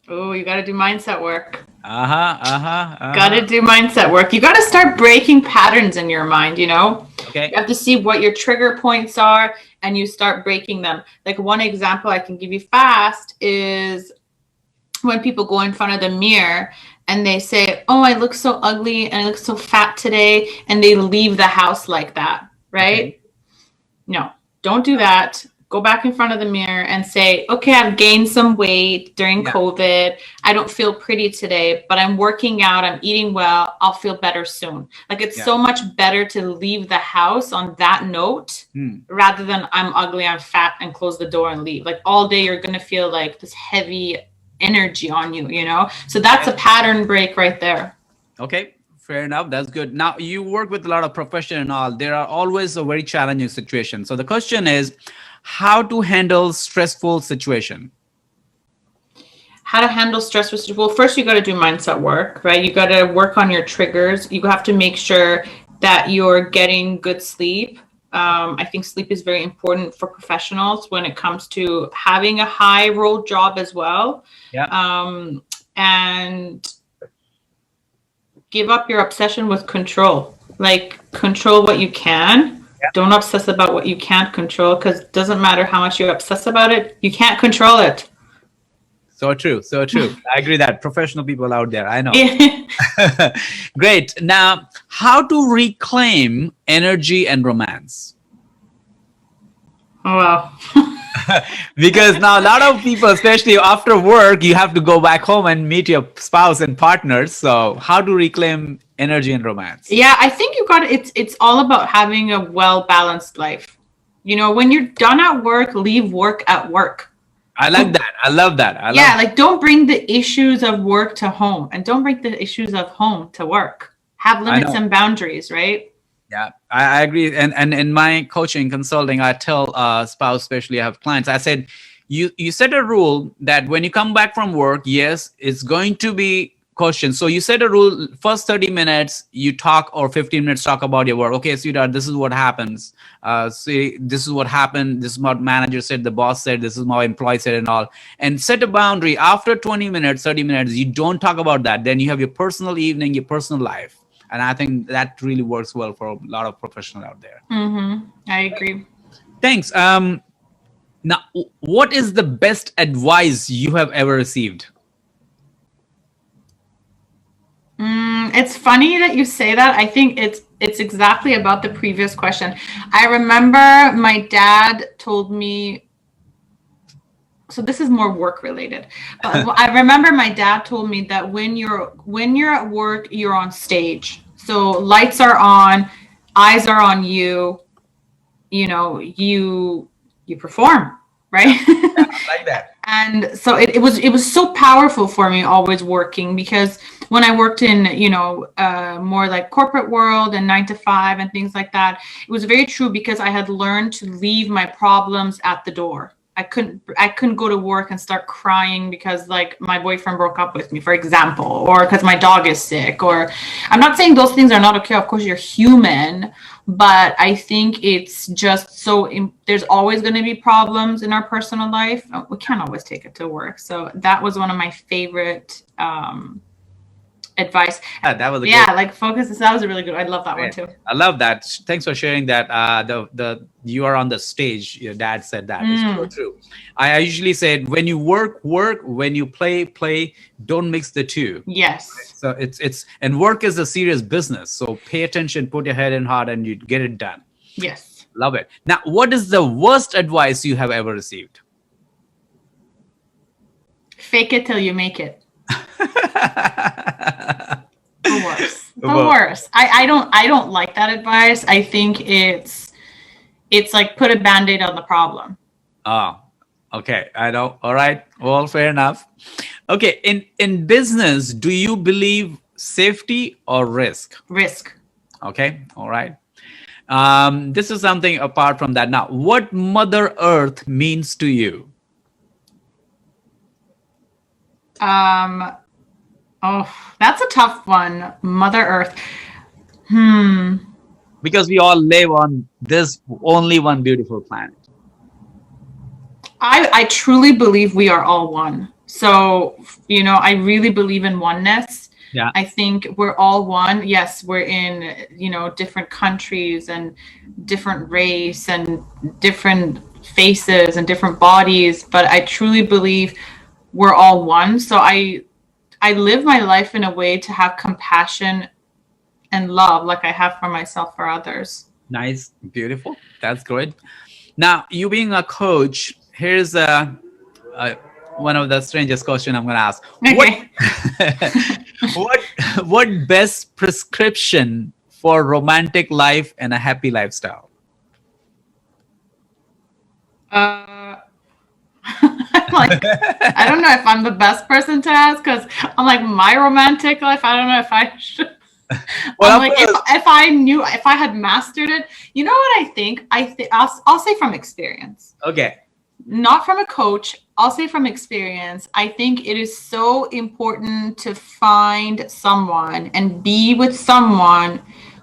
Oh, you got to do mindset work. Uh-huh. Got to do mindset work. You got to start breaking patterns in your mind, you know? Okay. You have to see what your trigger points are and you start breaking them. Like one example I can give you fast is when people go in front of the mirror and they say, "Oh, I look so ugly and I look so fat today," and they leave the house like that, right? Okay. No, don't do that. Go back in front of the mirror and say, "Okay, I've gained some weight during Yeah. COVID. I don't feel pretty today, but I'm working out. I'm eating well. I'll feel better soon." Like it's Yeah. so much better to leave the house on that note rather than "I'm ugly, I'm fat," and close the door and leave. Like all day you're going to feel like this heavy energy on you, you know? So that's a pattern break right there. Okay. Fair enough. That's good. Now you work with a lot of profession and all. There are always a very challenging situation. So the question is, how to handle stressful situation? How to handle stress? Well, first you got to do mindset work, right? You got to work on your triggers. You have to make sure that you're getting good sleep. I think sleep is very important for professionals when it comes to having a high role job as well. Yeah. And give up your obsession with control. Like control what you can. Yeah. Don't obsess about what you can't control, because it doesn't matter how much you obsess about it. You can't control it. So true. So true. I agree that professional people out there, I know. Great. Now, how to reclaim energy and romance? Oh, wow. Because now a lot of people, especially after work, you have to go back home and meet your spouse and partners. So how to reclaim energy and romance? Yeah, I think you got it's all about having a well-balanced life. You know, when you're done at work, leave work at work. I like that. I love that. Like don't bring the issues of work to home and don't bring the issues of home to work. Have limits and boundaries, right? Yeah, I agree. And in my coaching consulting, I tell spouse, especially I have clients, I said, you set a rule that when you come back from work, yes, it's going to be questions. So you set a rule, first 30 minutes, you talk, or 15 minutes, talk about your work. Okay, sweetheart, this is what happens. See, this is what happened. This is what manager said, the boss said, this is what employee said and all. And set a boundary. After 20 minutes, 30 minutes, you don't talk about that. Then you have your personal evening, your personal life. And I think that really works well for a lot of professionals out there. Mm-hmm. I agree. Thanks. Now, what is the best advice you have ever received? It's funny that you say that. I think it's exactly about the previous question. I remember my dad told me, so this is more work related. I remember my dad told me that when you're at work, you're on stage. So lights are on, eyes are on you, you know, you perform, right? Yeah, I like that. And so it was so powerful for me always working, because when I worked in, you know, more like corporate world and 9 to 5 and things like that, it was very true, because I had learned to leave my problems at the door. I couldn't go to work and start crying because like my boyfriend broke up with me, for example, or because my dog is sick. Or I'm not saying those things are not okay. Of course, you're human, but I think it's just so there's always going to be problems in our personal life. We can't always take it to work. So that was one of my favorite advice. That was a Yeah, great. like focus. That was a really good. I love that one Great. too. I love that. Thanks for sharing that. The you are on the stage. Your dad said that. It's so true. I usually said when you work, work. When you play, play. Don't mix the two. Yes. So it's and work is a serious business. So pay attention, put your head in hard, and you get it done. Yes. Love it. Now, what is the worst advice you have ever received? Fake it till you make it. The worst. The Well, worst. I don't like that advice. I think it's like put a band-aid on the problem. oh, okay. I know. All right. Well, fair enough. Okay. In business, do you believe safety or risk? Risk. Okay. All right. This is something apart from that. Now, what Mother Earth means to you? Oh, that's a tough one. Mother Earth. Because we all live on this only one beautiful planet. I truly believe we are all one. So, I really believe in oneness. Yeah. I think we're all one. Yes, we're in, different countries and different race and different faces and different bodies, but I truly believe we're all one. So I live my life in a way to have compassion and love like I have for myself, for others. Nice. Beautiful. That's good. Now, you being a coach, here's one of the strangest question I'm going to ask. Okay. What best prescription for romantic life and a happy lifestyle? Like, I don't know if I'm the best person to ask, because I'm like, my romantic life, I don't know if I should. Well, I'm like, if I had mastered it, you know what I think? I'll say from experience. Okay. Not from a coach. I'll say from experience. I think it is so important to find someone and be with someone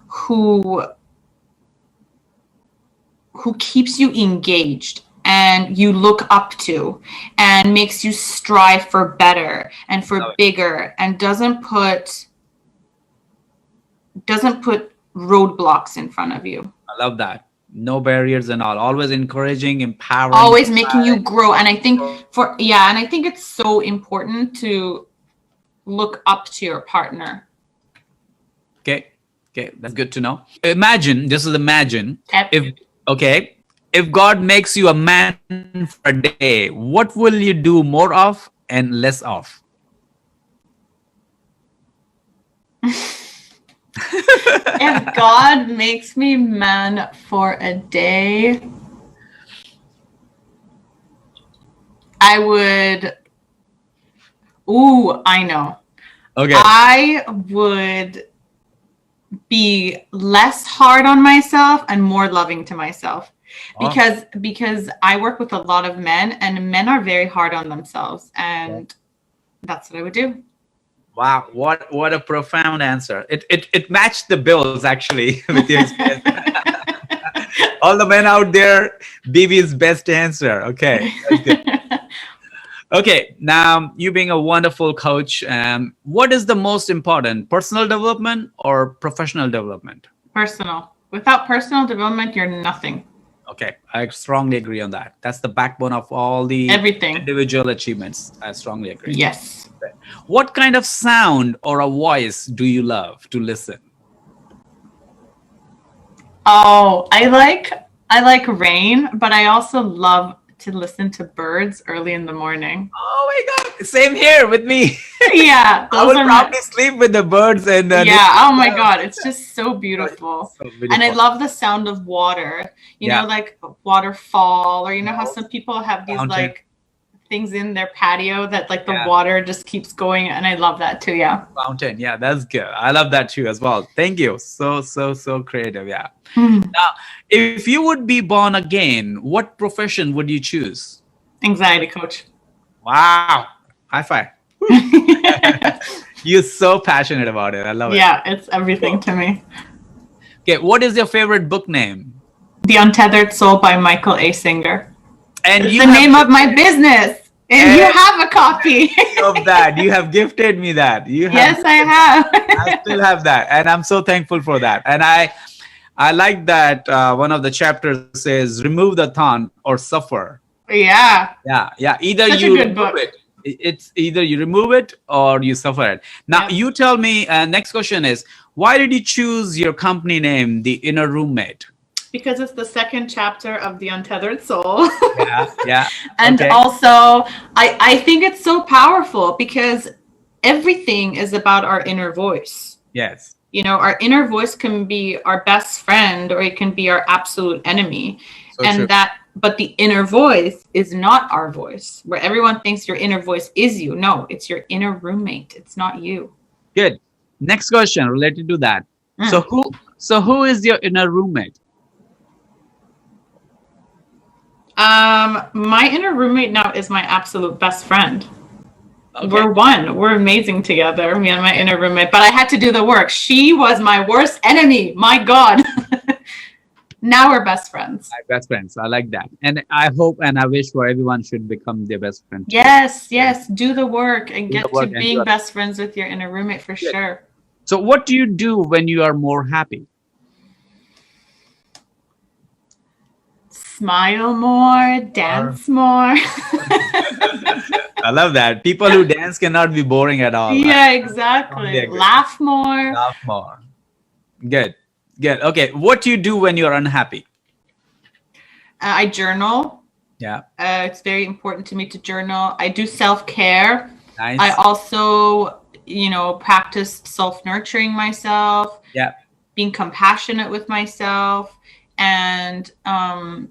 who keeps you engaged and you look up to and makes you strive for better and for bigger, and doesn't put roadblocks in front of you. I love that. No barriers and all. Always encouraging, empowering. Always making you grow. And I think it's so important to look up to your partner. Okay. That's good to know. Imagine Yep. if God makes you a man for a day, what will you do more of and less of? If God makes me man for a day, I would. Ooh, I know. Okay. I would be less hard on myself and more loving to myself. Because I work with a lot of men, and men are very hard on themselves, and that's what I would do. Wow, what a profound answer. It matched the bills actually with your experience. All the men out there, Bibi's best answer. Okay, that's good. Okay, now you being a wonderful coach, what is the most important, personal development or professional development? Personal. Without personal development, you're nothing. Okay, I strongly agree on that. That's the backbone of all the Everything. Individual achievements. I strongly agree. Yes. What kind of sound or a voice do you love to listen? Oh, I like rain, but I also love to listen to birds early in the morning. Oh my God, same here with me. Yeah, I will probably sleep with the birds and oh my God, it's just so beautiful. So beautiful. And I love the sound of water, you know, like a waterfall, or you know how some people have these like things in their patio that like the water just keeps going, and I love that too. Yeah. Fountain. Yeah, that's good. I love that too as well. Thank you. So creative. Yeah. Now, if you would be born again, what profession would you choose? Anxiety coach. Wow. High five. You're so passionate about it. I love it. Yeah, it's everything to me. Okay, what is your favorite book name? The Untethered Soul by Michael A. Singer. And it's the name of my business. And you have a copy. of that. You have gifted me that. You have. Yes, I have. I still have that, and I'm so thankful for that. And I like that one of the chapters says, "Remove the thorn or suffer." Yeah. Yeah, yeah. Either Such a you good remove book. it. It's either you remove it or you suffer it. Now, Yep. you tell me. Next question is, why did you choose your company name, The Inner Roommate? Because it's the second chapter of The Untethered Soul. Yeah, yeah. And Okay. also, I think it's so powerful because everything is about our inner voice. Yes. You know, our inner voice can be our best friend or it can be our absolute enemy. So true. But the inner voice is not our voice, where everyone thinks your inner voice is you. No, it's your inner roommate. It's not you. Good. Next question related to that. So who is your inner roommate? My inner roommate now is my absolute best friend. Okay. We're one. We're amazing together, me and my inner roommate. But I had to do the work. She was my worst enemy. My God. Now we're best friends. My best friends. I like that. And I hope and I wish for everyone should become their best friend. too. Yes. Do the work and Do get the work to and being do it. best friends with your inner roommate for Good. sure. So what do you do when you are more happy? Smile more, dance more. I love that. People who dance cannot be boring at all. Yeah, I exactly. agree. Laugh more. Laugh more. Good. Good. Okay. What do you do when you're unhappy? I journal. Yeah. It's very important to me to journal. I do self-care. Nice. I also, practice self-nurturing myself. Yeah. Being compassionate with myself. And I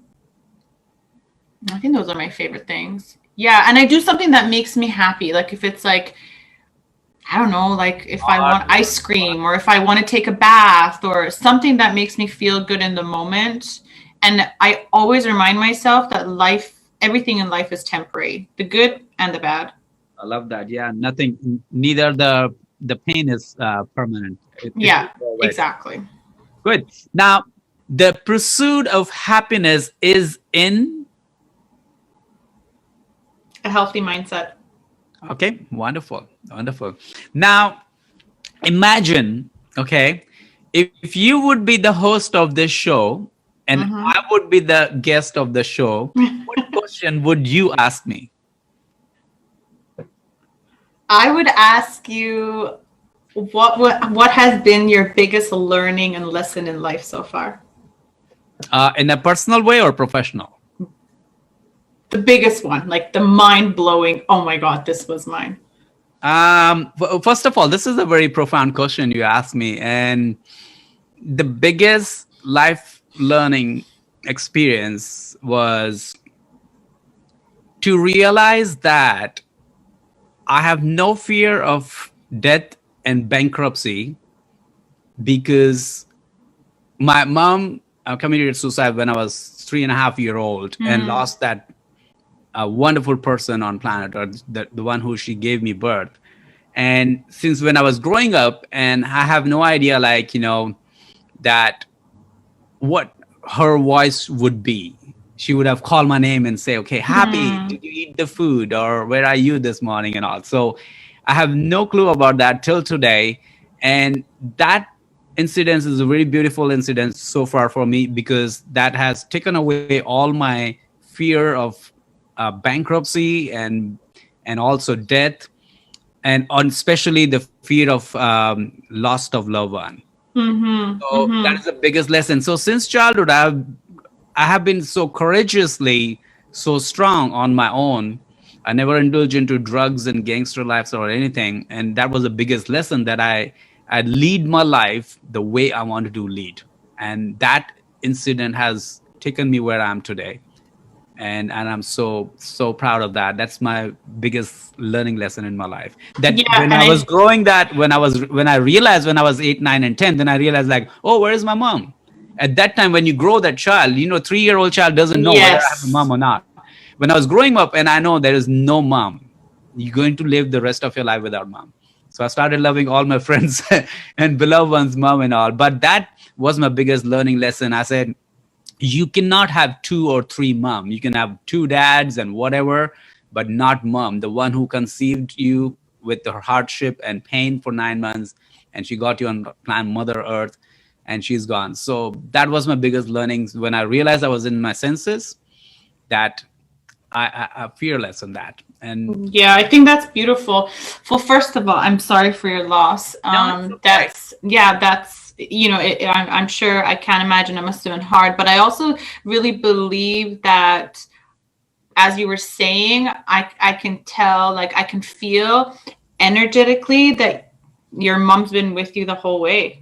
think those are my favorite things. Yeah. And I do something that makes me happy. Like if it's like, I don't know, like if I want ice cream or if I want to take a bath or something that makes me feel good in the moment. And I always remind myself that everything in life is temporary, the good and the bad. I love that. Yeah. Nothing. Neither the pain is permanent. It Yeah, will go away. exactly. Good. Now, the pursuit of happiness is in. A healthy mindset. Okay, wonderful, wonderful. Now, imagine, okay, if you would be the host of this show and I would be the guest of the show, what question would you ask me? I would ask you, what has been your biggest learning and lesson in life so far? In a personal way or professional? The biggest one, like the mind-blowing, oh my God, this was mine. First of all, this is a very profound question you asked me. And the biggest life learning experience was to realize that I have no fear of death and bankruptcy because my mom committed suicide when I was 3.5 years old and lost that a wonderful person on planet, or the one who she gave me birth. And since when I was growing up, and I have no idea, that what her voice would be. She would have called my name and say, okay, Happy, did you eat the food? Or where are you this morning and all? So I have no clue about that till today. And that incident is a very beautiful incident so far for me because that has taken away all my fear of bankruptcy and also death, and especially the fear of loss of loved one. So that is the biggest lesson. So since childhood, I have been so courageously so strong on my own. I never indulged into drugs and gangster lives or anything, and that was the biggest lesson, that I lead my life the way I wanted to lead, and that incident has taken me where I am today. And I'm so proud of that. That's my biggest learning lesson in my life. That when I was growing, when I realized when I was 8, 9, and 10, then I realized oh, where is my mom? At that time, when you grow that child, 3-year-old child doesn't know whether I have a mom or not. When I was growing up and I know there is no mom, you're going to live the rest of your life without mom. So I started loving all my friends and beloved ones' mom and all. But that was my biggest learning lesson. I said, you cannot have 2 or 3 mom. You can have 2 dads and whatever, but not mom, the one who conceived you with her hardship and pain for 9 months, and she got you on planet Mother Earth, and she's gone. So that was my biggest learnings when I realized I was in my senses. That I fearless in that. And Yeah, I think that's beautiful. Well, first of all, I'm sorry for your loss. no, it's okay. That's I'm sure, I can't imagine it must have been hard, but I also really believe that, as you were saying, I can tell, like I can feel energetically that your mom's been with you the whole way.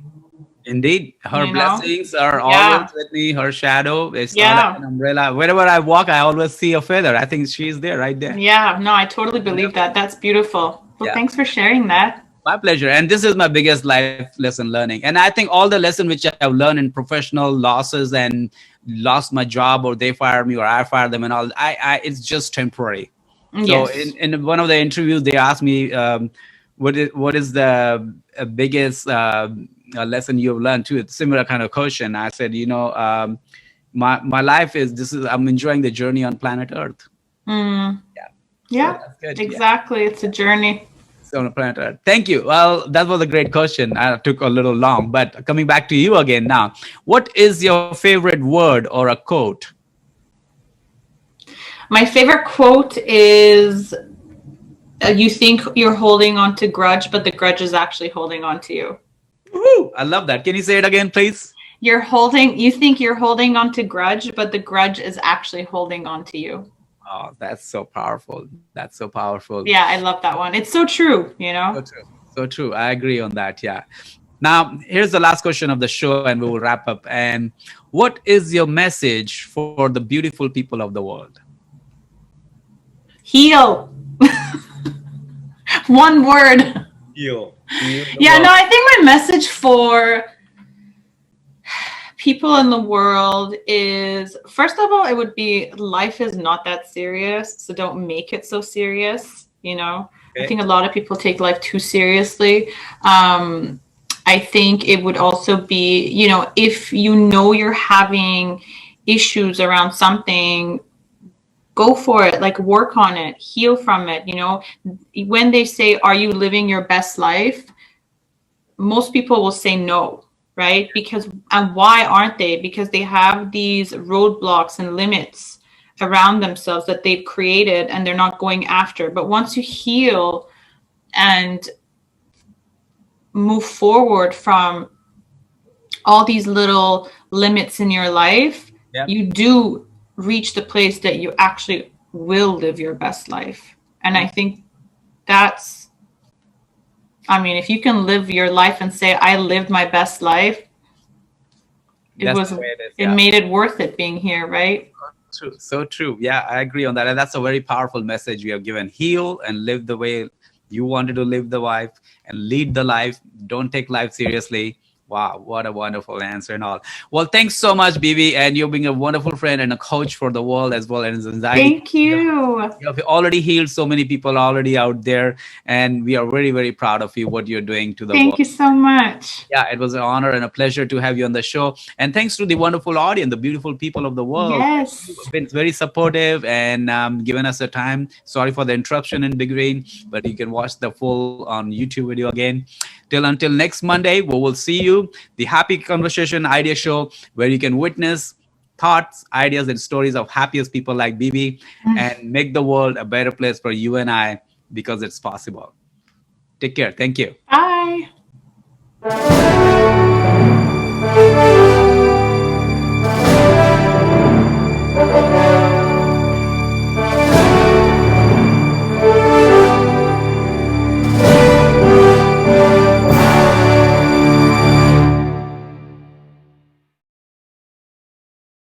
Indeed, her You know? blessings are always Yeah. with me. Her shadow, it's not like Yeah. an umbrella. Wherever I walk, I always see a feather. I think she's there, right there. Yeah. No, I totally You know? believe that. That's beautiful. Well, Yeah, thanks for sharing that. my pleasure. And this is my biggest life lesson learning. And I think all the lesson which I've learned in professional losses and lost my job, or they fire me or I fire them and all, it's just temporary. So Yes. in one of the interviews, they asked me, what is the biggest lesson you've learned too? It's similar kind of question. I said, my life is this is I'm enjoying the journey on planet Earth. Mm. Yeah. So Yeah, that's good. Yeah. exactly. It's a journey. So on planet Earth. Thank you. Well, that was a great question. I took a little long, but coming back to you again now, what is your favorite word or a quote? My favorite quote is, you think you're holding on to grudge, but the grudge is actually holding on to you. Woo! I love that. Can you say it again, please? You think you're holding on to grudge, but the grudge is actually holding on to you. Oh, that's so powerful. That's so powerful. Yeah, I love that one. It's so true, So true. So true. I agree on that. Yeah. Now, here's the last question of the show, and we will wrap up. And what is your message for the beautiful people of the world? Heal. One word. Heal. Heal the Yeah, world. no, I think my message for people in the world is, first of all, it would be, life is not that serious, so don't make it so serious. I Okay. think a lot of people take life too seriously. I think it would also be, if you're having issues around something, go for it, like work on it, heal from it. When they say, are you living your best life? Most people will say no, right? And why aren't they? Because they have these roadblocks and limits around themselves that they've created and they're not going after. But once you heal and move forward from all these little limits in your life, Yeah. you do reach the place that you actually will live your best life. And I think that's, if you can live your life and say, I lived my best life, That's the way it is. it Yeah. made it worth it being here, right? True. So true. Yeah, I agree on that. And that's a very powerful message you have given. Heal and live the way you wanted to live the life and lead the life. Don't take life seriously. Wow, what a wonderful answer and all. Well, thanks so much, Bibi. And you're being a wonderful friend and a coach for the world as well as anxiety. Thank you. You have already healed so many people already out there. And we are very, very proud of you, what you're doing to the world. Thank you so much. Yeah, it was an honor and a pleasure to have you on the show. And thanks to the wonderful audience, the beautiful people of the world. Yes. You've been very supportive and given us the time. Sorry for the interruption in between, but you can watch the full on YouTube video again. Until next Monday, we will see you. The Happy Conversation Idea Show, where you can witness thoughts, ideas, and stories of happiest people like Bibi and make the world a better place for you and I, because it's possible. Take care. Thank you. Bye.